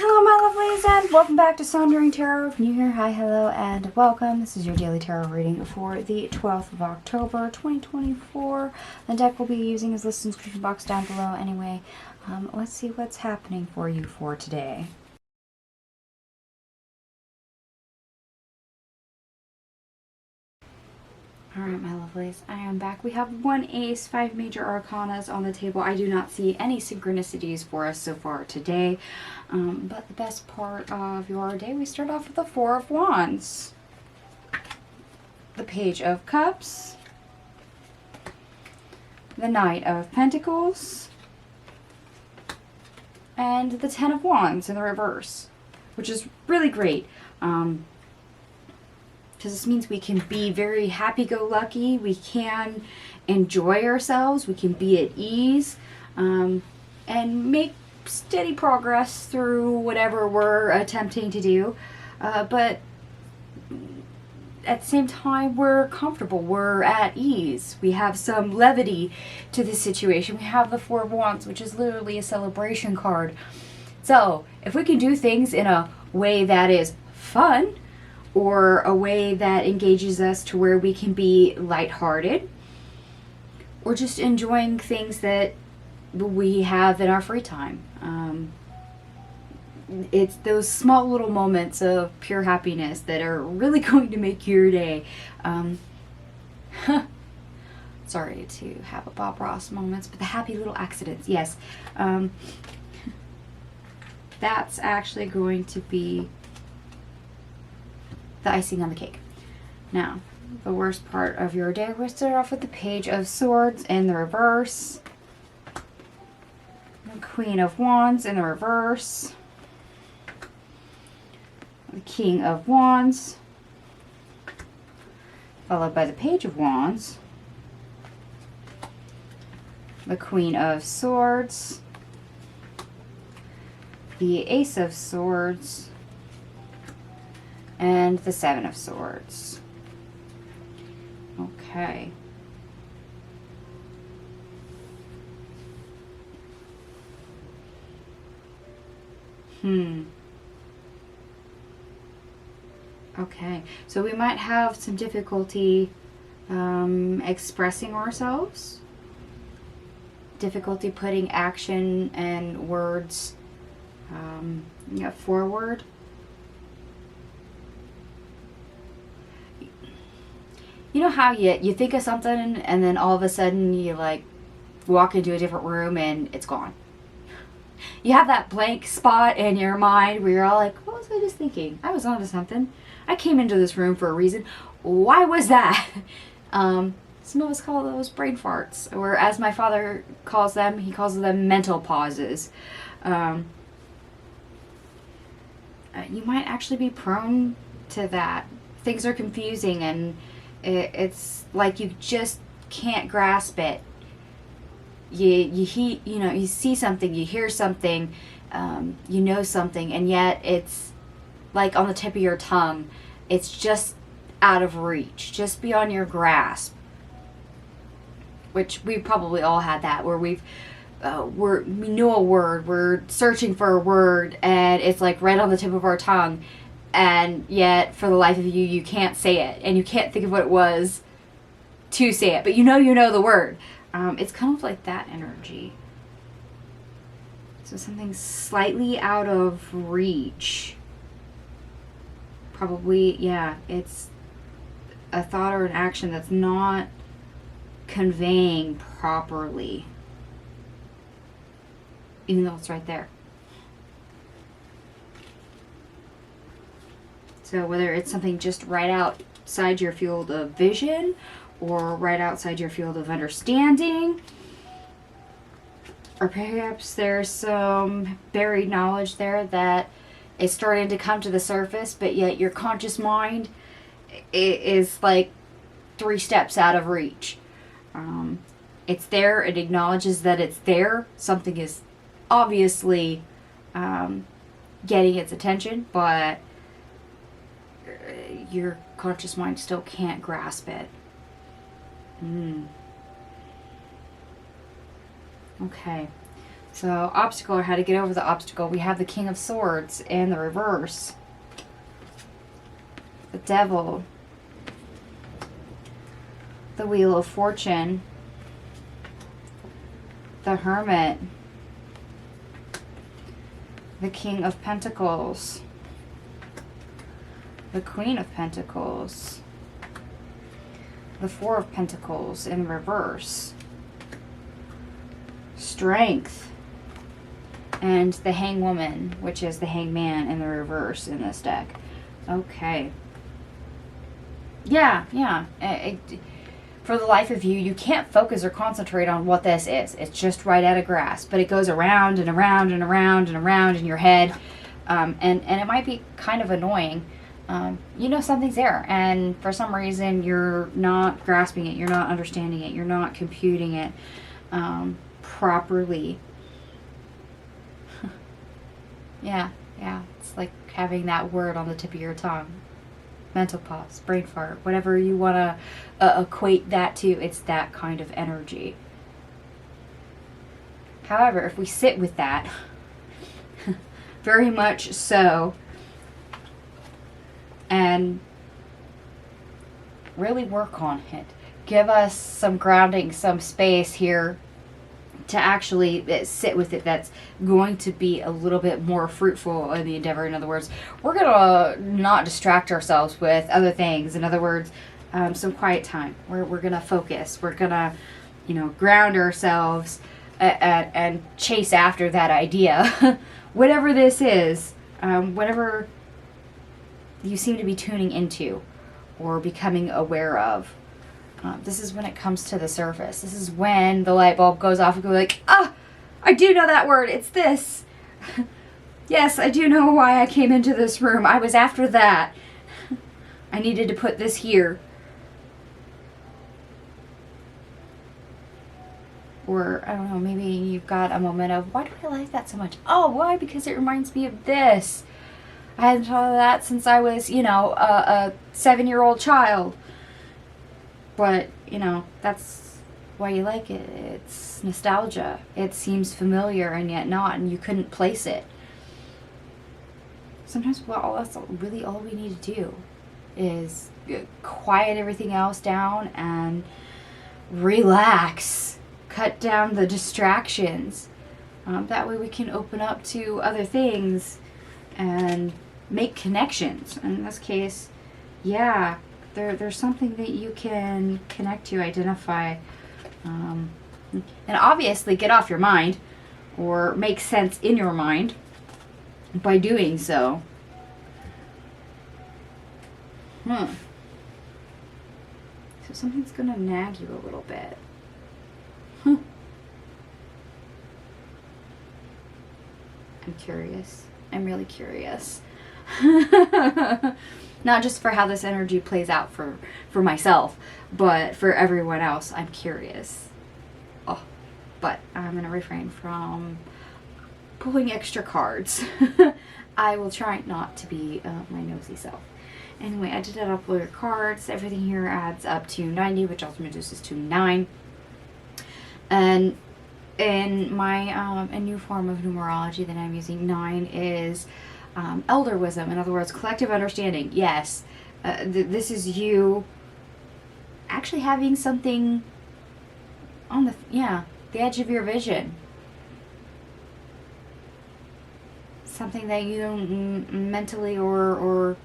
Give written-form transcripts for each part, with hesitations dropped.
Hello my lovelies and welcome back to Sondering Tarot. If you're new here, hi, hello, and welcome. This is your daily tarot reading for the 12th of October 2024. The deck we'll be using is listed in the description box down below anyway. Let's see what's happening for you for today. Alright my lovelies, I am back. We have one ace, 5 major arcanas on the table. I do not see any synchronicities for us so far today. But the best part of your day, we start off with the 4 of Wands. The Page of Cups. The Knight of Pentacles. And the 10 of Wands in the reverse. Which is really great. Because this means we can be very happy-go-lucky, we can enjoy ourselves, we can be at ease, and make steady progress through whatever we're attempting to do. But at the same time, we're comfortable, we're at ease, we have some levity to this situation. We have the 4 of Wands, which is literally a celebration card. So, if we can do things in a way that is fun, or a way that engages us to where we can be lighthearted, or just enjoying things that we have in our free time. It's those small little moments of pure happiness that are really going to make your day. Sorry to have a Bob Ross moments, but the happy little accidents, yes. That's actually going to be the icing on the cake. Now, the worst part of your day, we'll start off with the Page of Swords in the reverse. The Queen of Wands in the reverse. The King of Wands. Followed by the Page of Wands. The Queen of Swords. The Ace of Swords. And the 7 of Swords. Okay. Okay, so we might have some difficulty expressing ourselves. Difficulty putting action and words forward. You know how you think of something and then all of a sudden you like walk into a different room and it's gone. You have that blank spot in your mind where you're all like, what was I just thinking? I was onto something. I came into this room for a reason. Why was that? Some of us call those brain farts, or as my father calls them, he calls them mental pauses. You might actually be prone to that. Things are confusing and it's like you just can't grasp it. You see something, you hear something, you know something, and yet it's like on the tip of your tongue. It's just out of reach, just beyond your grasp. Which we probably all had that, where we know a word, we're searching for a word, and it's like right on the tip of our tongue. And yet, for the life of you, you can't say it. And you can't think of what it was to say it. But you know the word. It's kind of like that energy. So something slightly out of reach. Probably, yeah, it's a thought or an action that's not conveying properly. Even though it's right there. So whether it's something just right outside your field of vision or right outside your field of understanding, or perhaps there's some buried knowledge there that is starting to come to the surface, but yet your conscious mind is like 3 steps out of reach. It's there, it acknowledges that it's there, something is obviously getting its attention, but your conscious mind still can't grasp it. Okay. So obstacle, or how to get over the obstacle. We have the King of Swords in the reverse. The Devil. The Wheel of Fortune. The Hermit. The King of Pentacles. The Queen of Pentacles. The Four of Pentacles in reverse. Strength. And the Hangwoman, which is the Hangman in the reverse in this deck. Okay. Yeah. For the life of you, you can't focus or concentrate on what this is. It's just right at a grasp. But it goes around and around and around and around in your head. And it might be kind of annoying. You know something's there. And for some reason, you're not grasping it. You're not understanding it. You're not computing it properly. Yeah. It's like having that word on the tip of your tongue. Mental pause, brain fart, whatever you want to equate that to, it's that kind of energy. However, if we sit with that, very much so, and really work on it, give us some grounding, some space here to actually sit with it, that's going to be a little bit more fruitful in the endeavor. In other words, we're going to not distract ourselves with other things. In other words, some quiet time. We're going to focus. We're going to, ground ourselves and chase after that idea. Whatever this is, whatever you seem to be tuning into or becoming aware of. This is when it comes to the surface. This is when the light bulb goes off and go like, I do know that word. It's this. Yes, I do know why I came into this room. I was after that. I needed to put this here. Or, I don't know, maybe you've got a moment of, why do I like that so much? Oh, why? Because it reminds me of this. I hadn't thought of that since I was, a 7-year-old child. But, that's why you like it. It's nostalgia. It seems familiar and yet not, and you couldn't place it. Sometimes, that's really all we need to do is quiet everything else down and relax. Cut down the distractions. That way we can open up to other things and make connections. And in this case, there's something that you can connect to, identify, and obviously get off your mind or make sense in your mind by doing so. So something's going to nag you a little bit. I'm curious. I'm really curious. Not just for how this energy plays out for myself, but for everyone else. I'm curious. But I'm going to refrain from pulling extra cards. I will try not to be my nosy self. Anyway, I did add up all your cards. Everything here adds up to 90, which also reduces to 9. And in my a new form of numerology that I'm using, 9 is elder wisdom. In other words, collective understanding. Yes, this is you actually having something on the edge of your vision. Something that you mentally or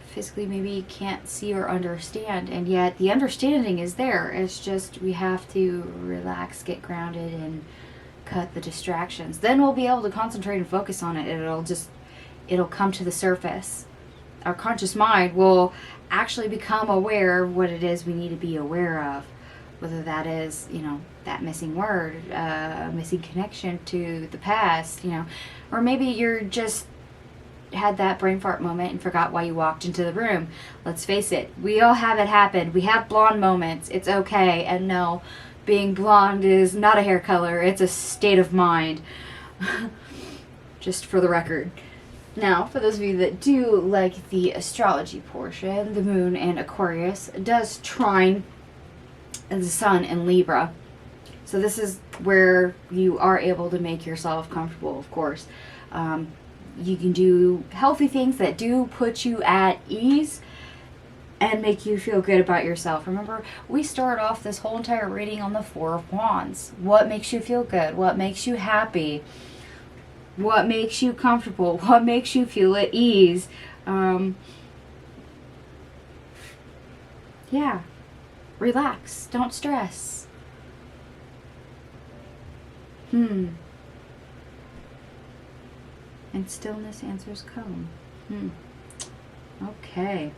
physically maybe can't see or understand, and yet the understanding is there. It's just we have to relax, get grounded, and cut the distractions. Then we'll be able to concentrate and focus on it. It'll come to the surface. Our conscious mind will actually become aware of what it is we need to be aware of, whether that is, that missing word, missing connection to the past, or maybe you're just had that brain fart moment and forgot why you walked into the room. Let's face it, we all have it happen. We have blonde moments. It's okay. And no, being blonde is not a hair color. It's a state of mind. Just for the record. Now, for those of you that do like the astrology portion, the moon in Aquarius does trine the sun in Libra. So this is where you are able to make yourself comfortable, of course. You can do healthy things that do put you at ease and make you feel good about yourself. Remember, we started off this whole entire reading on the Four of Wands. What makes you feel good? What makes you happy? What makes you comfortable? What makes you feel at ease? Yeah. Relax. Don't stress. And stillness answers come. Okay.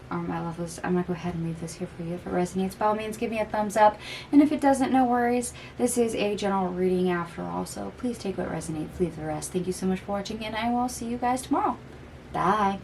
My lovelies, I'm going to go ahead and leave this here for you. If it resonates, by all means, give me a thumbs up. And if it doesn't, no worries. This is a general reading after all, so please take what resonates, leave the rest. Thank you so much for watching, and I will see you guys tomorrow. Bye.